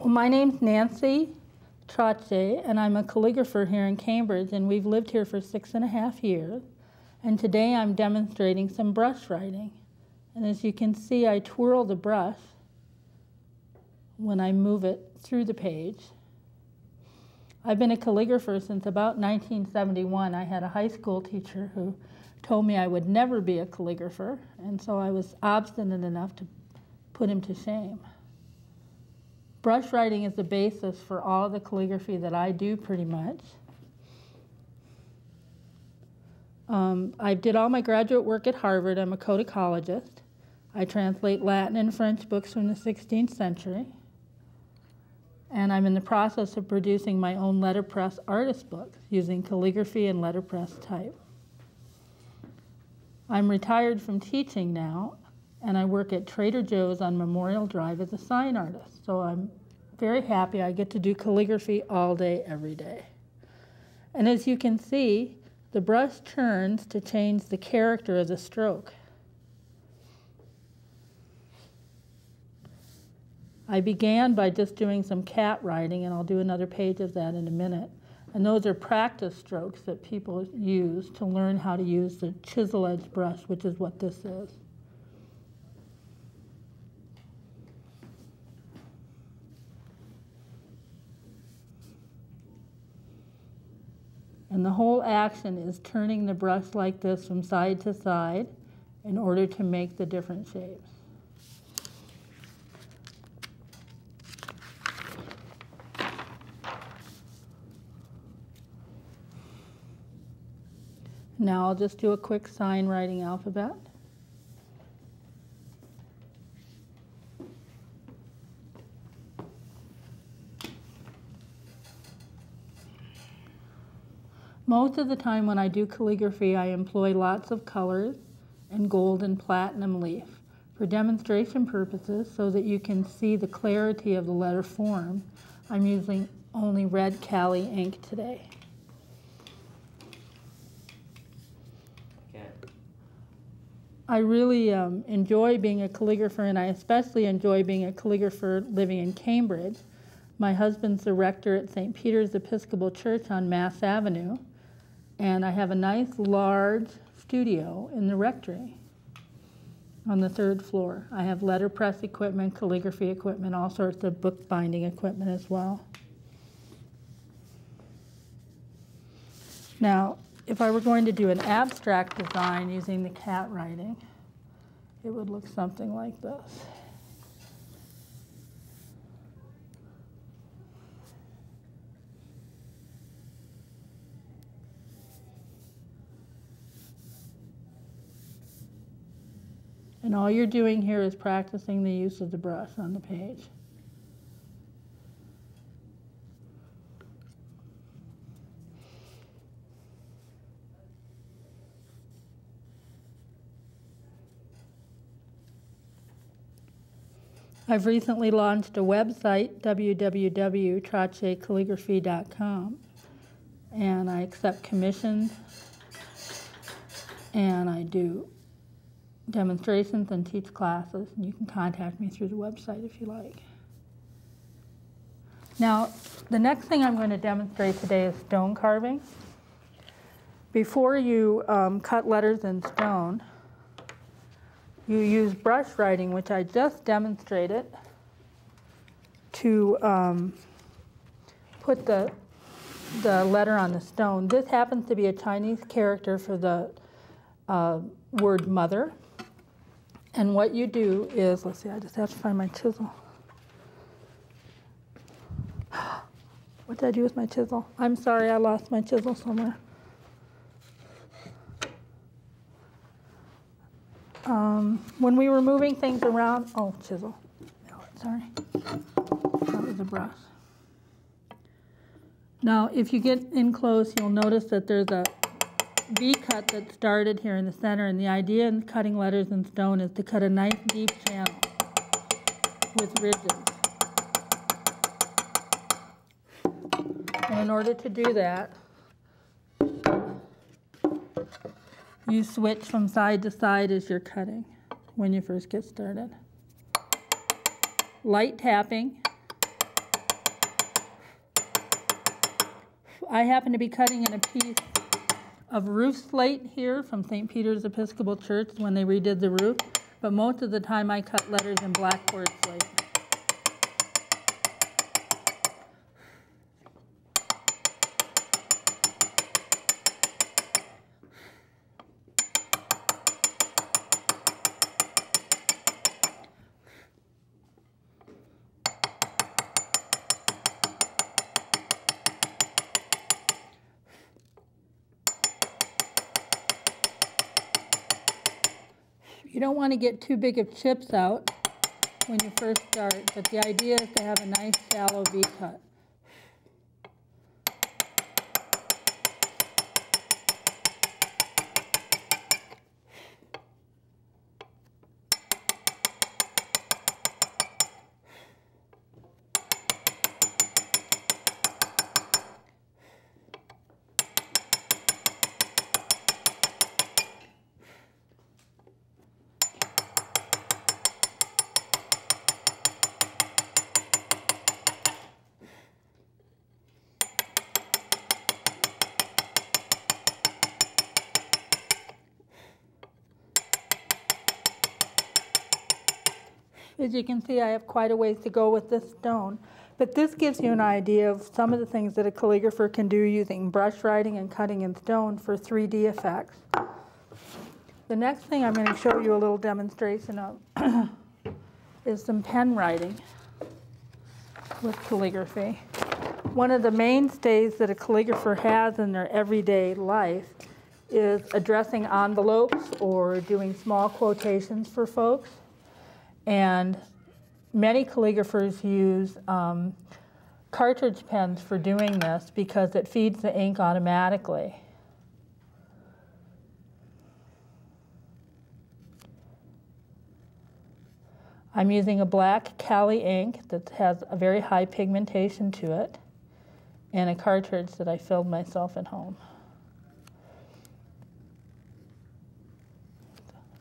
Well, my name's Nancy Trottier, and I'm a calligrapher here in Cambridge, and we've lived here for 6.5 years. And today I'm demonstrating some brush writing. And as you can see, I twirl the brush when I move it through the page. I've been a calligrapher since about 1971. I had a high school teacher who told me I would never be a calligrapher, and so I was obstinate enough to put him to shame. Brush writing is the basis for all of the calligraphy that I do, pretty much. I did all my graduate work at Harvard. I'm a codicologist. I translate Latin and French books from the 16th century. And I'm in the process of producing my own letterpress artist book using calligraphy and letterpress type. I'm retired from teaching now, and I work at Trader Joe's on Memorial Drive as a sign artist. So I'm very happy I get to do calligraphy all day, every day. And as you can see, the brush turns to change the character of the stroke. I began by just doing some cat writing, and I'll do another page of that in a minute. And those are practice strokes that people use to learn how to use the chisel edge brush, which is what this is. And the whole action is turning the brush like this from side to side in order to make the different shapes. Now I'll just do a quick sign writing alphabet. Most of the time when I do calligraphy, I employ lots of colors and gold and platinum leaf for demonstration purposes so that you can see the clarity of the letter form. I'm using only red Cali ink today. I really enjoy being a calligrapher, and I especially enjoy being a calligrapher living in Cambridge. My husband's the rector at St. Peter's Episcopal Church on Mass Avenue, and I have a nice large studio in the rectory on the 3rd floor. I have letterpress equipment, calligraphy equipment, all sorts of bookbinding equipment as well. Now, if I were going to do an abstract design using the cat writing, it would look something like this. And all you're doing here is practicing the use of the brush on the page. I've recently launched a website, www.trottiercalligraphy.com, and I accept commissions, and I do demonstrations and teach classes, and you can contact me through the website if you like. Now, the next thing I'm going to demonstrate today is stone carving. Before you cut letters in stone, you use brush writing, which I just demonstrated, to put the letter on the stone. This happens to be a Chinese character for the word mother. And what you do is, let's see, I just have to find my chisel. What did I do with my chisel? I'm sorry, I lost my chisel somewhere. When we were moving things around, oh, chisel. No, sorry. That was a brush. Now, if you get in close, you'll notice that there's a V-cut that started here in the center, and the idea in cutting letters in stone is to cut a nice deep channel with ridges. And in order to do that, you switch from side to side as you're cutting when you first get started. Light tapping, I happen to be cutting in a piece of roof slate here from St. Peter's Episcopal Church when they redid the roof, but most of the time I cut letters in blackboard slate. You don't want to get too big of chips out when you first start, but the idea is to have a nice shallow V-cut. As you can see, I have quite a ways to go with this stone, but this gives you an idea of some of the things that a calligrapher can do using brush writing and cutting in stone for 3D effects. The next thing I'm going to show you a little demonstration of is some pen writing with calligraphy. One of the mainstays that a calligrapher has in their everyday life is addressing envelopes or doing small quotations for folks. And many calligraphers use cartridge pens for doing this because it feeds the ink automatically. I'm using a black Cali ink that has a very high pigmentation to it and a cartridge that I filled myself at home.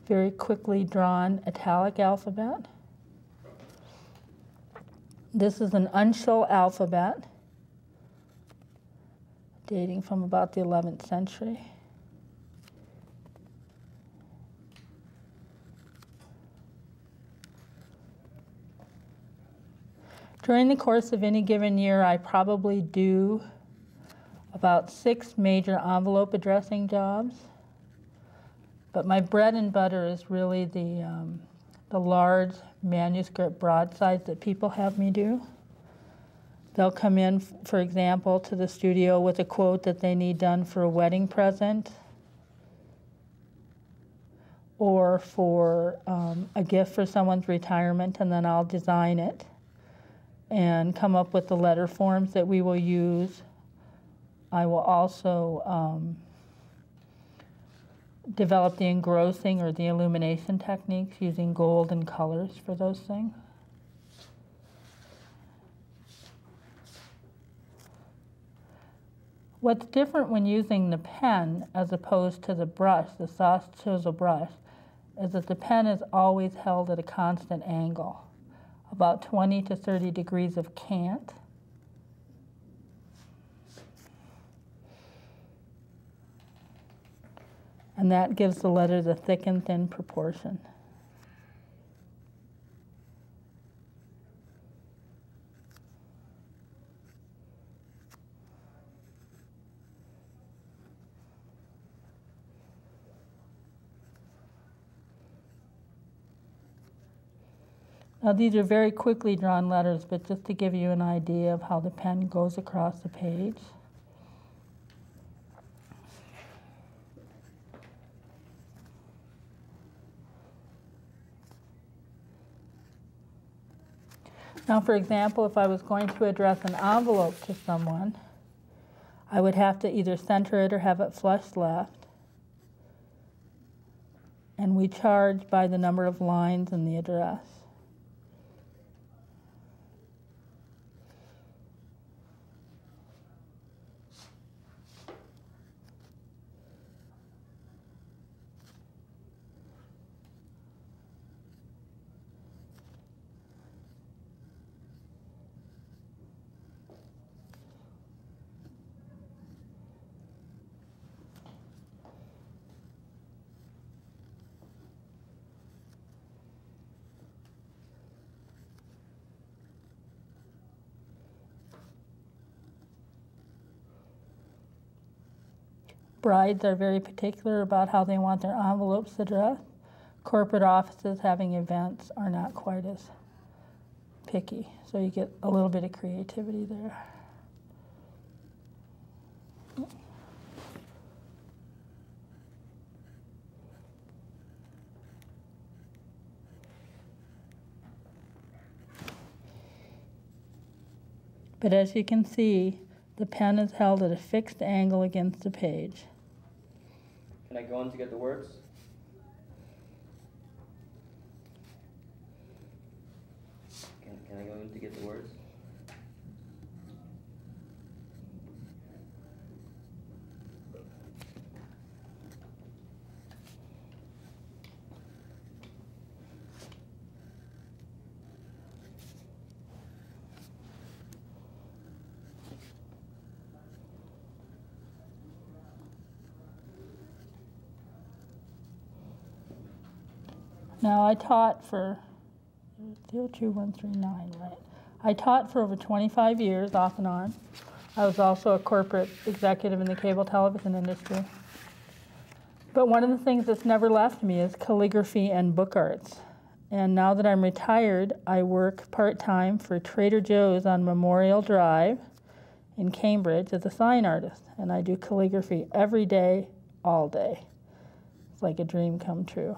Very quickly drawn italic alphabet. This is an uncial alphabet dating from about the 11th century. During the course of any given year, I probably do about 6 major envelope addressing jobs. But my bread and butter is really the large manuscript broadsides that people have me do. They'll come in, for example, to the studio with a quote that they need done for a wedding present or for a gift for someone's retirement, and then I'll design it and come up with the letter forms that we will use. I will also develop the engrossing or the illumination techniques using gold and colors for those things. What's different when using the pen as opposed to the brush, the soft chisel brush, is that the pen is always held at a constant angle, about 20 to 30 degrees of cant. And that gives the letters a thick and thin proportion. Now these are very quickly drawn letters, but just to give you an idea of how the pen goes across the page. Now, for example, if I was going to address an envelope to someone, I would have to either center it or have it flush left. And we charge by the number of lines in the address. Brides are very particular about how they want their envelopes addressed. Corporate offices having events are not quite as picky, so you get a little bit of creativity there. But as you can see, the pen is held at a fixed angle against the page. Can I go on to get the words? Can I go in to get the words? Now I taught for 02139, right? I taught for over 25 years off and on. I was also a corporate executive in the cable television industry. But one of the things that's never left me is calligraphy and book arts. And now that I'm retired, I work part-time for Trader Joe's on Memorial Drive in Cambridge as a sign artist. And I do calligraphy every day, all day. It's like a dream come true.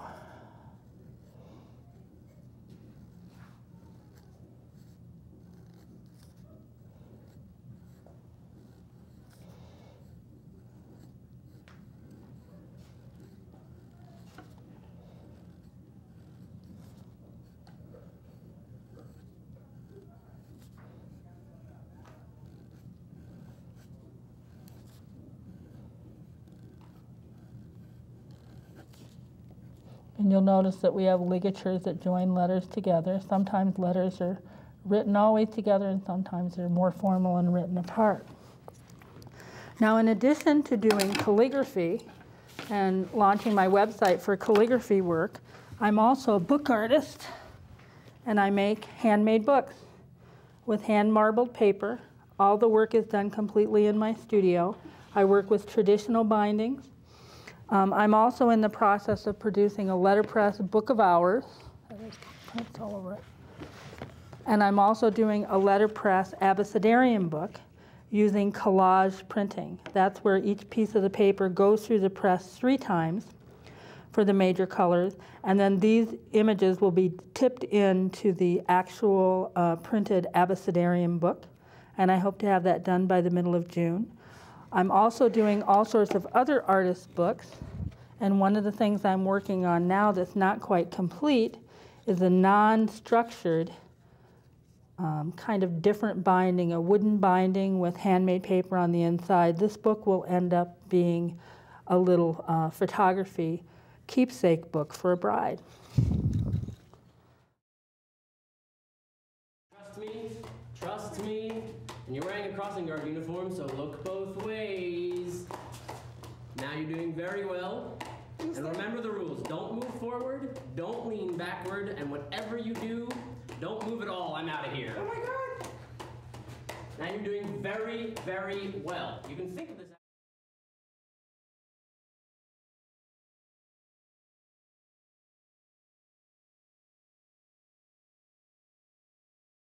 And you'll notice that we have ligatures that join letters together. Sometimes letters are written always together, and sometimes they're more formal and written apart. Now, in addition to doing calligraphy and launching my website for calligraphy work, I'm also a book artist, and I make handmade books with hand marbled paper. All the work is done completely in my studio. I work with traditional bindings. I'm also in the process of producing a letterpress book of hours. There's prints all over it. And I'm also doing a letterpress abecedarian book using collage printing. That's where each piece of the paper goes through the press 3 times for the major colors, and then these images will be tipped into the actual printed abecedarian book, and I hope to have that done by the middle of June. I'm also doing all sorts of other artists' books, and one of the things I'm working on now that's not quite complete is a non-structured kind of different binding, a wooden binding with handmade paper on the inside. This book will end up being a little photography keepsake book for a bride. Trust me, and you're wearing a crossing guard uniform, so look both ways. Now you're doing very well. And remember the rules. Don't move forward, don't lean backward, and whatever you do, don't move at all. I'm out of here. Oh my God. Now you're doing very, very well. You can think of this